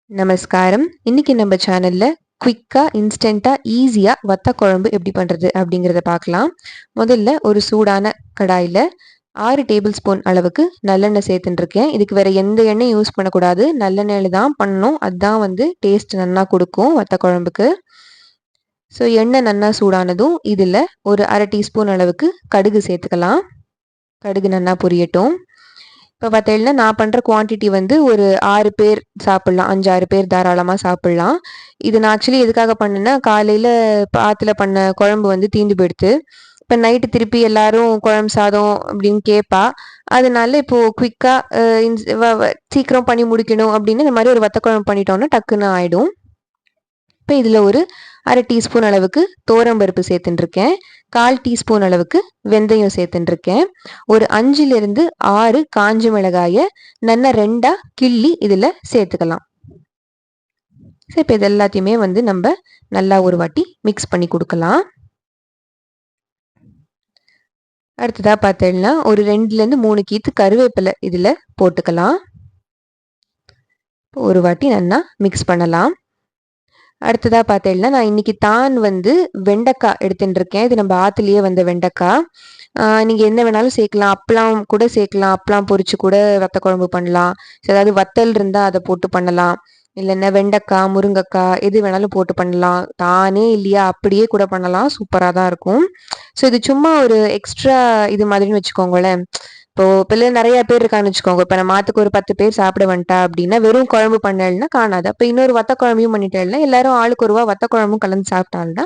நமஸ்காரம். இன்னைக்கு நம்ம சேனல்ல குயிக்கா, இன்ஸ்டன்ட்டா, ஈஸியா வத்த குழம்பு எப்படி பண்றது அப்படிங்கிறத பார்க்கலாம். முதல்ல ஒரு சூடான கடாயில 6 டேபிள் ஸ்பூன் அளவுக்கு நல்லெண்ணெய் சேர்த்துட்டுருக்கேன். இதுக்கு வேற எந்த எண்ணெயும் யூஸ் பண்ணக்கூடாது. நல்லெண்ணெயில தான் பண்ணணும். அதுதான் வந்து டேஸ்ட் நல்லா கொடுக்கும் வத்த குழம்புக்கு. ஸோ எண்ணெய் நல்லா சூடானதும் இதில் ஒரு 1/2 டீஸ்பூன் அளவுக்கு கடுகு சேர்த்துக்கலாம். கடுகு நல்லா பொரியட்டும். இப்போ பார்த்தீங்கன்னா நான் பண்ணுற குவான்டிட்டி வந்து ஒரு 6 பேர் சாப்பிட்லாம். 5, 6 பேர் தாராளமாக சாப்பிட்லாம். இது நான் ஆக்சுவலி எதுக்காக பண்ணேன்னா, காலையில் ஆத்துல பண்ண குழம்பு வந்து தீந்து போயிடுத்து. இப்போ நைட்டு திருப்பி எல்லாரும் குழம்பு சாதம் அப்படின்னு கேட்பா. அதனால இப்போது குயிக்காக சீக்கிரம் பண்ணி முடிக்கணும் அப்படின்னு இந்த மாதிரி ஒரு வத்த குழம்பு பண்ணிட்டோன்னா டக்குன்னு ஆகிடும். இப்போ இதில் ஒரு 1/2 டீஸ்பூன் அளவுக்கு பருப்பு சேர்த்துட்டுருக்கேன். 1/4 டீஸ்பூன் அளவுக்கு வெந்தயம் சேர்த்துட்டுருக்கேன். ஒரு 5லிருந்து 6 காஞ்ச மிளகாயை நல்லா 2ஆ கிள்ளி இதில் சேர்த்துக்கலாம். சரி, இப்போ இது எல்லாத்தையுமே வந்து நம்ம நல்லா ஒரு வாட்டி மிக்ஸ் பண்ணி கொடுக்கலாம். அடுத்ததாக பார்த்தீங்கன்னா ஒரு 2லேருந்து 3 கீத்து கருவேப்பிலை இதில் போட்டுக்கலாம். ஒரு வாட்டி நல்லா மிக்ஸ் பண்ணலாம். அடுத்ததாக பார்த்தீங்கன்னா நான் இன்னைக்கு வந்து வெண்டைக்காய் எடுத்துட்டு இருக்கேன். இது நம்ம ஆற்றுலேயே வந்த வெண்டைக்காய். நீங்கள் என்ன வேணாலும் சேர்க்கலாம். அப்பளம் கூட சேர்க்கலாம். அப்பளம் பொரிச்சு கூட வத்த குழம்பு பண்ணலாம். ஏதாவது வத்தல் இருந்தால் அதை போட்டு பண்ணலாம். இல்லைன்னா வெண்டைக்காய், முருங்கைக்காய் எது வேணாலும் போட்டு பண்ணலாம். தானே இல்லையா அப்படியே கூட பண்ணலாம். சூப்பராக தான் இருக்கும். ஸோ இது சும்மா ஒரு எக்ஸ்ட்ரா இது மாதிரின்னு வச்சுக்கோங்களேன். இப்போ நிறைய பேர் இருக்கான்னு வச்சுக்கோங்க. இப்போ நம்ம மாத்துக்கு ஒரு 10 பேர் சாப்பிட வந்துட்டா அப்படின்னா வெறும் குழம்பு பண்ணலன்னா காணாது. அப்போ இன்னொரு வத்த குழம்பையும் பண்ணிட்டேன்னா எல்லாரும் ஆளுக்கு ஒரு வத்த குழம்பும் கலந்து சாப்பிட்டால்னா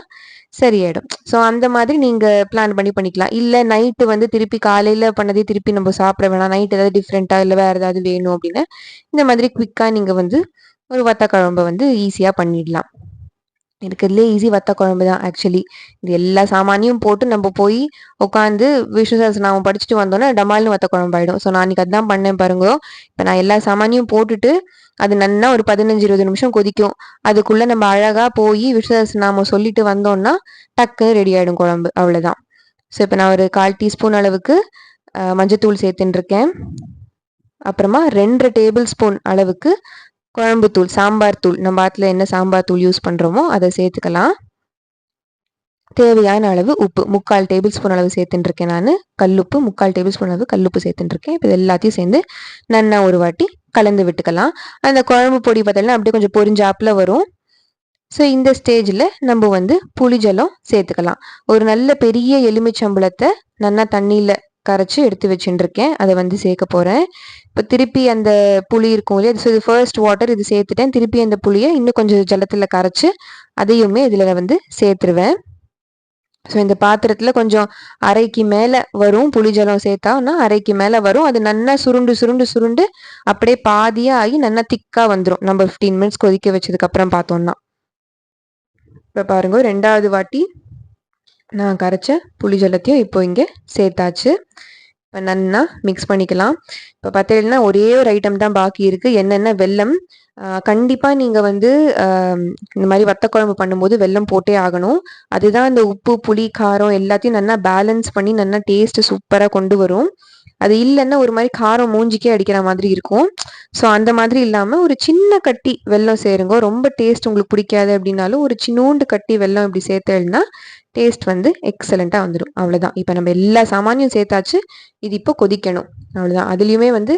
சரியாயிடும். ஸோ அந்த மாதிரி நீங்க பிளான் பண்ணிக்கலாம். இல்லை நைட்டு வந்து திருப்பி காலையில பண்ணதே திருப்பி நம்ம சாப்பிட வேணாம், நைட் ஏதாவது டிஃப்ரெண்டா இல்லை வேற ஏதாவது வேணும் அப்படின்னா இந்த மாதிரி குவிக்கா நீங்க வந்து ஒரு வத்த குழம்பை வந்து ஈஸியா பண்ணிடலாம். இருக்கிறதுலே ஈஸி வத்த குழம்பு தான் ஆக்சுவலி. இது எல்லா சாமானியும் போட்டு நம்ம போய் உட்காந்து விஷ்ணு சஹஸ்ரநாமம் படிச்சுட்டு வந்தோன்னா டமால்னு வத்த குழம்பு ஆயிடும். ஸோ நான் அன்றைக்கி அதுதான் பண்ணேன் பாருங்க. இப்போ நான் எல்லா சாமானியும் போட்டுட்டு அது நல்லா ஒரு 15-20 நிமிஷம் கொதிக்கும். அதுக்குள்ளே நம்ம அழகாக போய் விஷ்ணு சஹஸ்ரநாமம் சொல்லிட்டு வந்தோம்னா டக்குன்னு ரெடி ஆகிடும் குழம்பு. அவ்வளோதான். ஸோ இப்போ நான் ஒரு 1/4 டீஸ்பூன் அளவுக்கு மஞ்சத்தூள் சேர்த்துட்டுருக்கேன். அப்புறமா 2 டேபிள் ஸ்பூன் அளவுக்கு குழம்பு தூள், சாம்பார் தூள், நம்ம ஆத்துல என்ன சாம்பார் தூள் யூஸ் பண்ணுறோமோ அதை சேர்த்துக்கலாம். தேவையான அளவு உப்பு 3/4 டேபிள் ஸ்பூன் அளவு சேர்த்துட்டுருக்கேன். நான் கல்லுப்பு 3/4 டேபிள் ஸ்பூன் அளவு கல்லுப்பு சேர்த்துட்டுருக்கேன். இப்போ இது எல்லாத்தையும் சேர்ந்து நல்லா ஒரு வாட்டி கலந்து விட்டுக்கலாம். அந்த குழம்பு பொடி பார்த்தீங்கன்னா அப்படியே கொஞ்சம் பொரிஞ்சாப்பில் வரும். ஸோ இந்த ஸ்டேஜில் நம்ம வந்து புளிஜலம் சேர்த்துக்கலாம். ஒரு நல்ல பெரிய எலுமிச்சம்பழத்தை நல்லா தண்ணியில் கரைச்சி எடுத்து வச்சுட்டுருக்கேன். அதை வந்து சேர்க்க போகிறேன். இப்போ திருப்பி அந்த புளி இருக்கும் இல்லையா, ஸோ இது ஃபர்ஸ்ட் வாட்டர் இது சேர்த்துட்டேன். திருப்பி அந்த புளியை இன்னும் கொஞ்சம் ஜலத்தில் கரைச்சி அதையுமே இதில் வந்து சேர்த்துருவேன். ஸோ இந்த பாத்திரத்தில் கொஞ்சம் அரைக்கு மேலே வரும். புளிஜலம் சேர்த்தான்னா அரைக்கு மேலே வரும். அது நல்லா சுருண்டு சுருண்டு சுருண்டு அப்படியே பாதியாக ஆகி நல்லா திக்காக வந்துடும். நம்ம 15 மினிட்ஸ் கொதிக்க வச்சதுக்கப்புறம் பார்த்தோம்னா. இப்போ பாருங்க, 2வது வாட்டி நான் கரைச்ச புளி ஜலத்தையும் இப்போ இங்கே சேர்த்தாச்சு. இப்போ நல்லா மிக்ஸ் பண்ணிக்கலாம். இப்போ பார்த்தீங்கன்னா ஒரே ஒரு ஐட்டம் தான் பாக்கி இருக்குது. என்னென்ன வெல்லம். கண்டிப்பாக நீங்கள் வந்து இந்த மாதிரி வத்த குழம்பு பண்ணும்போது வெல்லம் போட்டே ஆகணும். அதுதான் இந்த உப்பு, புளி, காரம் எல்லாத்தையும் நல்லா பேலன்ஸ் பண்ணி நல்லா டேஸ்ட்டு சூப்பராக கொண்டு வரும். அது இல்லைன்னா ஒரு மாதிரி காரம் மூஞ்சிக்கே அடிக்கிற மாதிரி இருக்கும். ஸோ அந்த மாதிரி இல்லாமல் ஒரு சின்ன கட்டி வெல்லம் சேருங்க. ரொம்ப டேஸ்ட் உங்களுக்கு பிடிக்காது அப்படின்னாலும் ஒரு சின்னோண்டு கட்டி வெல்லம் இப்படி சேர்த்தேன்னா டேஸ்ட் வந்து எக்ஸலண்ட்டாக வந்துடும். அவ்வளோதான். இப்போ நம்ம எல்லா சாமானியும் சேர்த்தாச்சு. இது இப்போ கொதிக்கணும். அவ்வளோதான். அதுலேயுமே வந்து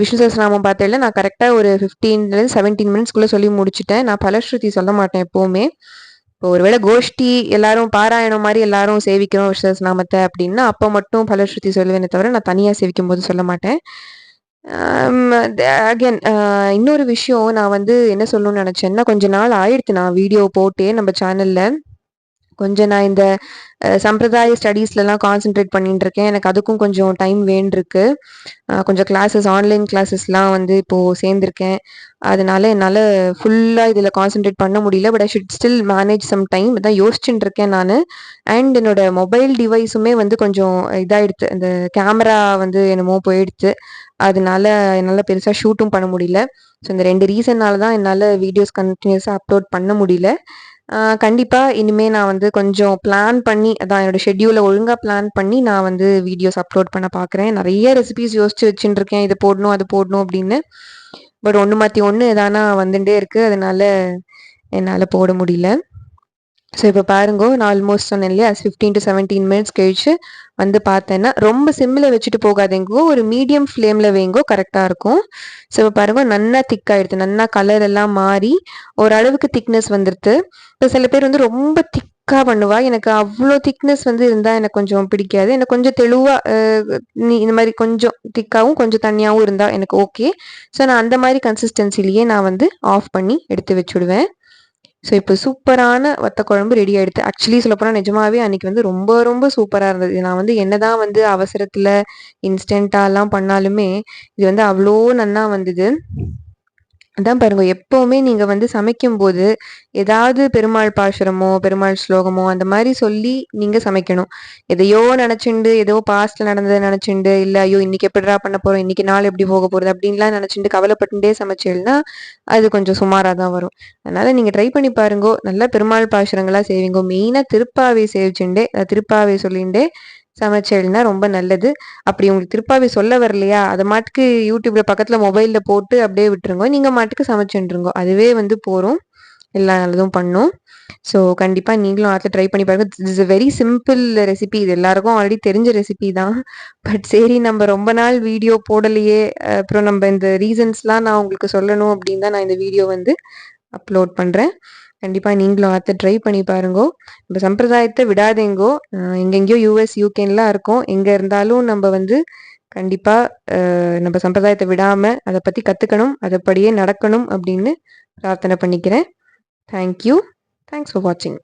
விஷ்ணு சஹஸ்ரநாமம் பார்த்தேன்னா நான் கரெக்டாக ஒரு 15லேருந்து 17 மினிட்ஸ்க்குள்ளே சொல்லி முடிச்சுட்டேன். நான் பலஸ்ருதி சொல்ல மாட்டேன் எப்போவுமே. இப்போ ஒருவேளை கோஷ்டி எல்லாரும் பாராயணம் மாதிரி எல்லாரும் சேவிக்கிறோம் விஷ்ணு சஹஸ்ரநாமத்தை அப்படின்னா அப்போ மட்டும் பலஸ்ருதி சொல்லுவேனே தவிர நான் தனியாக சேவிக்கும் போது சொல்ல மாட்டேன். அகேன் இன்னொரு விஷயம் நான் வந்து என்ன சொல்லணும்னு நினச்சேன்னா, கொஞ்ச நாள் ஆயிடுத்து நான் வீடியோ போட்டே நம்ம சேனலில். கொஞ்சம் நான் இந்த சம்பிரதாய ஸ்டடீஸ்லலாம் கான்சென்ட்ரேட் பண்ணிட்டு இருக்கேன். எனக்கு அதுக்கும் கொஞ்சம் டைம் வேண்டிருக்கு. கொஞ்சம் கிளாஸஸ், ஆன்லைன் கிளாஸஸ்லாம் வந்து இப்போது சேர்ந்துருக்கேன். அதனால என்னால் ஃபுல்லாக இதில் கான்சென்ட்ரேட் பண்ண முடியல. But I should still manage some time. இதான் யோசிச்சுட்டு இருக்கேன் நான். அண்ட் என்னோட மொபைல் டிவைஸுமே வந்து கொஞ்சம் இதாகிடுது. அந்த கேமரா வந்து என்னமோ போயிடுச்சு. அதனால என்னால் பெருசாக ஷூட்டும் பண்ண முடியல. ஸோ இந்த 2 ரீசன்னால தான் என்னால் வீடியோஸ் கண்டினியூஸாக அப்லோட் பண்ண முடியல. கண்டிப்பாக இனிமேல் நான் வந்து கொஞ்சம் பிளான் பண்ணி, அதான் என்னோடய ஷெட்யூலை ஒழுங்காக பிளான் பண்ணி நான் வந்து வீடியோஸ் அப்லோட் பண்ண பார்க்குறேன். நிறைய ரெசிபிஸ் யோசிச்சு வச்சுட்டு இருக்கேன். இது போடணும் அது போடணும் அப்படின்னு. பட் ஒன்று மாற்றி ஒன்று எதானா வந்துட்டே இருக்குது, அதனால என்னால் போட முடியல. ஸோ இப்போ பாருங்கோ, நான் ஆல்மோஸ்ட் சொன்னேன் இல்லையா 15 to 17 மினிட்ஸ் கழிச்சு வந்து பார்த்தேன்னா, ரொம்ப சிம்மில் வச்சுட்டு போகாதேங்கோ, ஒரு மீடியம் ஃப்ளேமில் வைங்கோ, கரெக்டாக இருக்கும். ஸோ இப்போ பாருங்க நன்னா திக்காகிடுது, நன்னா கலர் எல்லாம் மாறி ஓரளவுக்கு திக்னஸ் வந்துடுது. இப்போ சில பேர் வந்து ரொம்ப திக்காக பண்ணுவா, எனக்கு அவ்வளோ திக்னஸ் வந்து இருந்தால் எனக்கு கொஞ்சம் பிடிக்காது. எனக்கு கொஞ்சம் தெளிவாக நீ இந்த மாதிரி கொஞ்சம் திக்காகவும் கொஞ்சம் தண்ணியாகவும் இருந்தால் எனக்கு ஓகே. ஸோ நான் அந்த மாதிரி கன்சிஸ்டன்சிலேயே நான் வந்து ஆஃப் பண்ணி எடுத்து வச்சுடுவேன். ஸோ இப்போ சூப்பரான வத்த குழம்பு ரெடி ஆயிடுது. ஆக்சுவலி சொல்லப்போனால் நிஜமாவே அன்னைக்கு வந்து ரொம்ப ரொம்ப சூப்பராக இருந்தது. நான் வந்து என்னதான் வந்து அவசரத்தில் இன்ஸ்டண்ட்டாலாம் பண்ணாலுமே இது வந்து அவ்வளோ நன்னா வந்தது. அதான் பாருங்க, எப்பவுமே நீங்க வந்து சமைக்கும்போது ஏதாவது பெருமாள் பாசுரமோ பெருமாள் ஸ்லோகமோ அந்த மாதிரி சொல்லி நீங்க சமைக்கணும். எதையோ நினைச்சுண்டு, ஏதோ பாஸ்ட்ல நடந்ததை நினைச்சுண்டு, இல்ல ஐயோ இன்னைக்கு எப்படிடா பண்ண போறோம், இன்னைக்கு நாள் எப்படி போக போறது அப்படின்லாம் நினைச்சுட்டு கவலைப்பட்டுட்டே சமைச்சேன்னா அது கொஞ்சம் சுமாராக தான் வரும். அதனால நீங்க ட்ரை பண்ணி பாருங்கோ. நல்லா பெருமாள் பாசுரங்களா செய்வீங்கோ. மெயினா திருப்பாவை சேவிச்சுண்டே திருப்பாவை சொல்லிண்டே சமைச்சேன்னா ரொம்ப நல்லது. அப்படி உங்களுக்கு திருப்பாவை சொல்ல வரலையா, அதை மாட்டுக்கு யூடியூப்ல பக்கத்துல மொபைல்ல போட்டு அப்படியே விட்டுருங்க. நீங்க மாட்டுக்கு சமைச்சுருங்க, அதுவே வந்து போறோம், எல்லா நல்லதும் பண்ணும். ஸோ கண்டிப்பா நீங்களும் ஆத்துல ட்ரை பண்ணி பாருங்க. This is a very simple recipe. இது எல்லாருக்கும் ஆல்ரெடி தெரிஞ்ச ரெசிபி தான். பட் சரி, நம்ம ரொம்ப நாள் வீடியோ போடலையே, அப்புறம் நம்ம இந்த ரீசன்ஸ்லாம் நான் உங்களுக்கு சொல்லணும் அப்படின்னு தான் நான் இந்த வீடியோ வந்து அப்லோட் பண்றேன். கண்டிப்பா நீங்களும் ஆத்த ட்ரை பண்ணி பாருங்கோ. நம்ம சம்பிரதாயத்தை விடாதேங்கோ. எங்கெங்கேயோ யூஎஸ் யூகேன்லாம் இருக்கோம். எங்க இருந்தாலும் நம்ம வந்து கண்டிப்பா நம்ம சம்பிரதாயத்தை விடாம அதை பத்தி கத்துக்கணும், அதைப்படியே நடக்கணும் அப்படின்னு பிரார்த்தனை பண்ணிக்கிறேன். தேங்க்யூ. தேங்க்ஸ் ஃபார் வாட்சிங்.